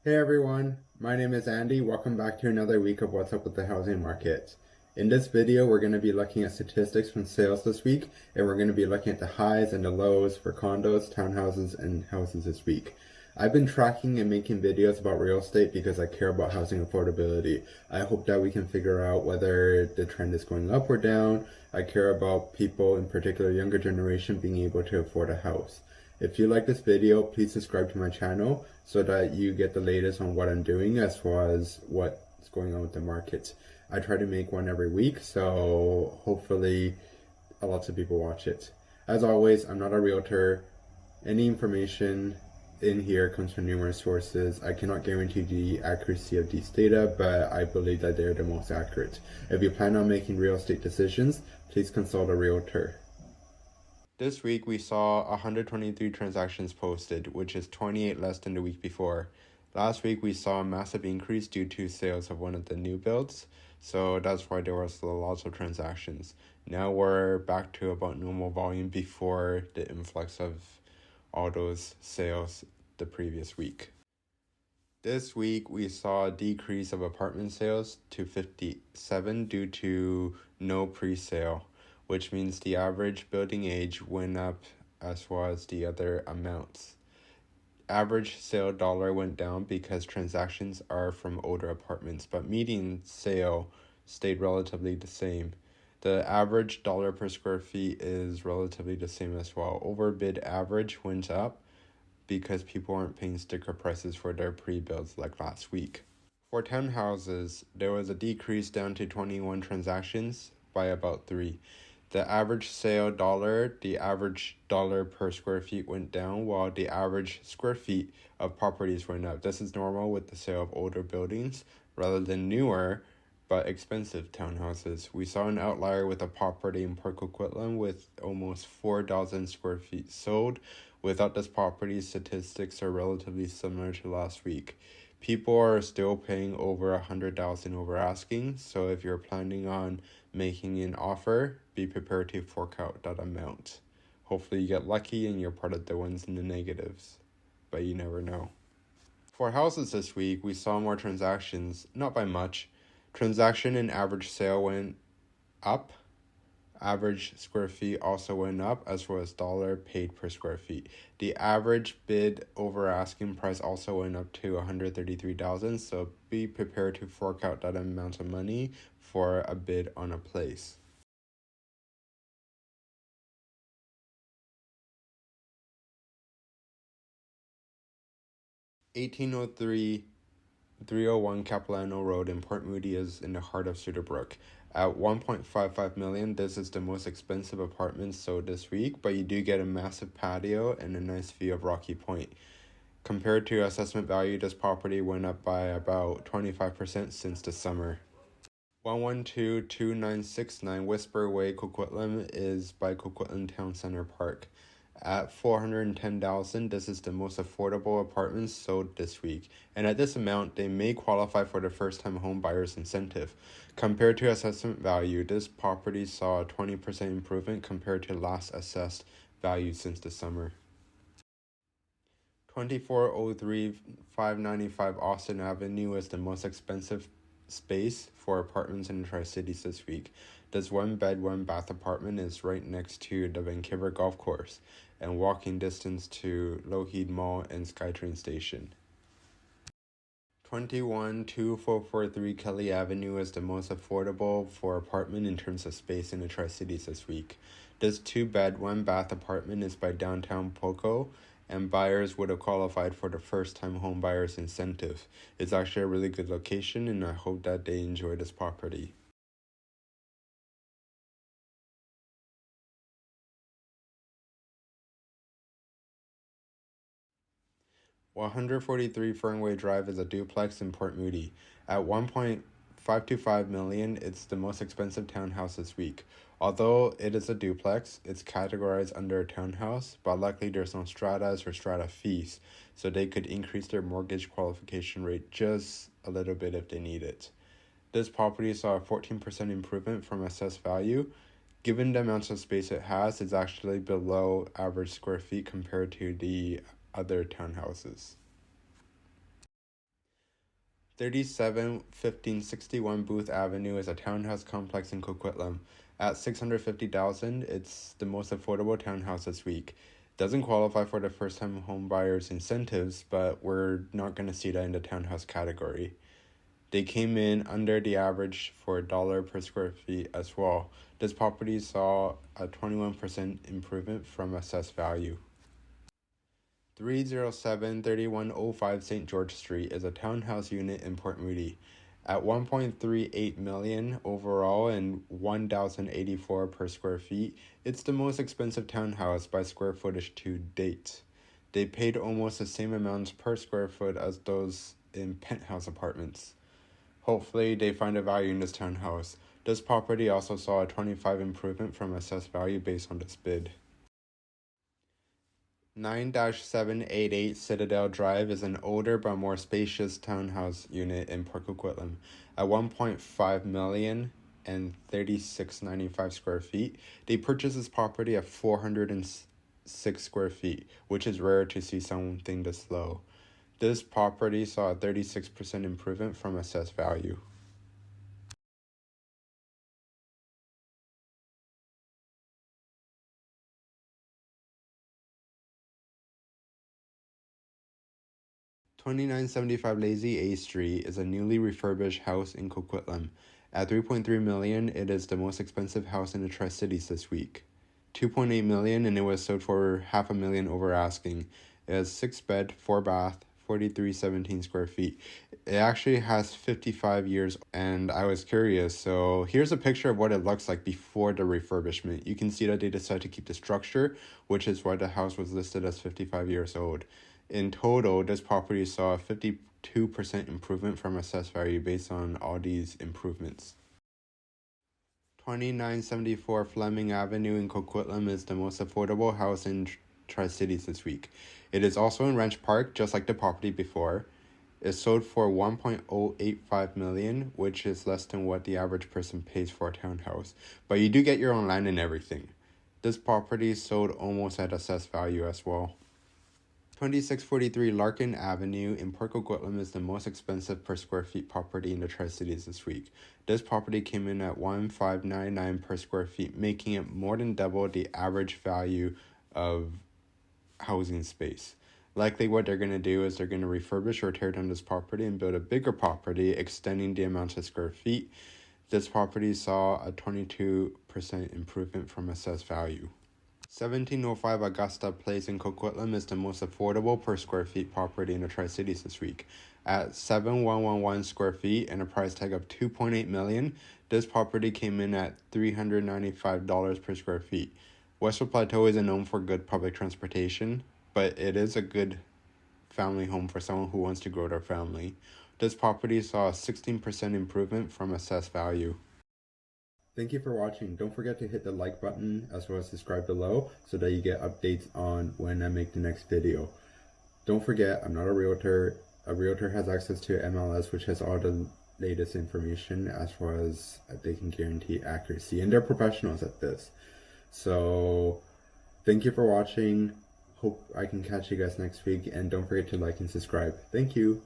Hey everyone, my name is Andy. Welcome back to another week of What's Up with the Housing Market. In this video, we're going to be looking at statistics from sales this week, and we're going to be looking at the highs and the lows for condos, townhouses, and houses this week. I've been tracking and making videos about real estate because I care about housing affordability. I hope that we can figure out whether the trend is going up or down. I care about people, in particular younger generation, being able to afford a house. If you like this video, please subscribe to my channel so that you get the latest on what I'm doing as well as what's going on with the market. I try to make one every week, so hopefully lots of people watch it. As always, I'm not a realtor. Any information in here comes from numerous sources. I cannot guarantee the accuracy of these data, but I believe that they're the most accurate. If you plan on making real estate decisions, please consult a realtor. This week we saw 123 transactions posted, which is 28 less than the week before. Last week we saw a massive increase due to sales of one of the new builds, so that's why there was lots of transactions. Now we're back to about normal volume before the influx of all those sales the previous week. This week we saw a decrease of apartment sales to 57 due to no pre-sale, which means the average building age went up as well as the other amounts. Average sale dollar went down because transactions are from older apartments, but median sale stayed relatively the same. The average dollar per square feet is relatively the same as well. Overbid average went up because people aren't paying sticker prices for their pre-builds like last week. For townhouses, there was a decrease down to 21 transactions by about 3. The average sale dollar, the average dollar per square feet went down, while the average square feet of properties went up. This is normal with the sale of older buildings rather than newer but expensive townhouses. We saw an outlier with a property in Port Coquitlam with almost 4,000 square feet sold. Without this property, statistics are relatively similar to last week. People are still paying over 100,000 over asking, so if you're planning on making an offer, be prepared to fork out that amount. Hopefully you get lucky and you're part of the ones in the negatives, but you never know. For houses this week, we saw more transactions, not by much. Transaction and average sale went up. Average square feet also went up, as well as dollar paid per square feet. The average bid over asking price also went up to 133,000, so be prepared to fork out that amount of money for a bid on a place. (1803) 301 Capilano Road in Port Moody is in the heart of Cedarbrooke. At $1.55 million, this is the most expensive apartment sold this week, but you do get a massive patio and a nice view of Rocky Point. Compared to assessment value, this property went up by about 25% since the summer. 1122969 Whisper Way, Coquitlam is by Coquitlam Town Center Park. At $410,000, this is the most affordable apartments sold this week, and at this amount, they may qualify for the first-time home buyers incentive. Compared to assessment value, this property saw a 20% improvement compared to last assessed value since the summer. 2403 595 Austin Avenue is the most expensive space for apartments in the Tri-Cities this week. This one-bed, one-bath apartment is right next to the Vancouver Golf Course and walking distance to Lougheed Mall and SkyTrain Station. 212443 Kelly Avenue is the most affordable for apartment in terms of space in the Tri-Cities this week. This 2-bed, 1-bath apartment is by Downtown Poco, and buyers would have qualified for the first-time home buyers incentive. It's actually a really good location, and I hope that they enjoy this property. (143 Fernway Drive is a duplex in Port Moody. At $1.525 million, it's the most expensive townhouse this week. Although it is a duplex, it's categorized under a townhouse, but luckily there's no stratas or strata fees, so they could increase their mortgage qualification rate just a little bit if they need it. This property saw a 14% improvement from assessed value. Given the amount of space it has, it's actually below average square feet compared to the other townhouses. 371561 Booth Avenue is a townhouse complex in Coquitlam. At $650,000, it's the most affordable townhouse this week. Doesn't qualify for the first-time home buyers incentives, but we're not going to see that in the townhouse category. They came in under the average for $1 per square feet as well. This property saw a 21% improvement from assessed value. 307-3105 St. George Street is a townhouse unit in Port Moody. At $1.38 million overall and $1,084 per square feet, it's the most expensive townhouse by square footage to date. They paid almost the same amounts per square foot as those in penthouse apartments. Hopefully, they find a value in this townhouse. This property also saw a 25% improvement from assessed value based on this bid. 9-788 Citadel Drive is an older but more spacious townhouse unit in Port Coquitlam. At $1.5 million and 3695 square feet, they purchased this property at 406 square feet, which is rare to see something this low. This property saw a 36% improvement from assessed value. $2975 Lazy A Street is a newly refurbished house in Coquitlam. At $3.3 million, it is the most expensive house in the Tri-Cities this week. $2.8 million, and it was sold for $500,000 over asking. It has 6-bed, 4-bath, 4317 square feet. It actually has 55 years, and I was curious, so here's a picture of what it looks like before the refurbishment. You can see that they decided to keep the structure, which is why the house was listed as 55 years old. In total, this property saw a 52% improvement from assessed value based on all these improvements. 2974 Fleming Avenue in Coquitlam is the most affordable house in Tri-Cities this week. It is also in Ranch Park, just like the property before. It sold for $1.085 million, which is less than what the average person pays for a townhouse. But you do get your own land and everything. This property sold almost at assessed value as well. 2643 Larkin Avenue in Port Coquitlam is the most expensive per square feet property in the Tri-Cities this week. This property came in at $1,599 per square feet, making it more than double the average value of housing space. Likely what they're going to do is they're going to refurbish or tear down this property and build a bigger property, extending the amount of square feet. This property saw a 22% improvement from assessed value. 1705 Augusta Place in Coquitlam is the most affordable per square feet property in the Tri-Cities this week. At 7111 square feet and a price tag of $2.8 million, this property came in at $395 per square feet. Westwood Plateau isn't known for good public transportation, but it is a good family home for someone who wants to grow their family. This property saw a 16% improvement from assessed value. Thank you for watching. Don't forget to hit the like button as well as subscribe below so that you get updates on when I make the next video. Don't forget, I'm not a realtor. A realtor has access to MLS, which has all the latest information as well as they can guarantee accuracy, and they're professionals at this. So thank you for watching. Hope I can catch you guys next week, and don't forget to like and subscribe. Thank you.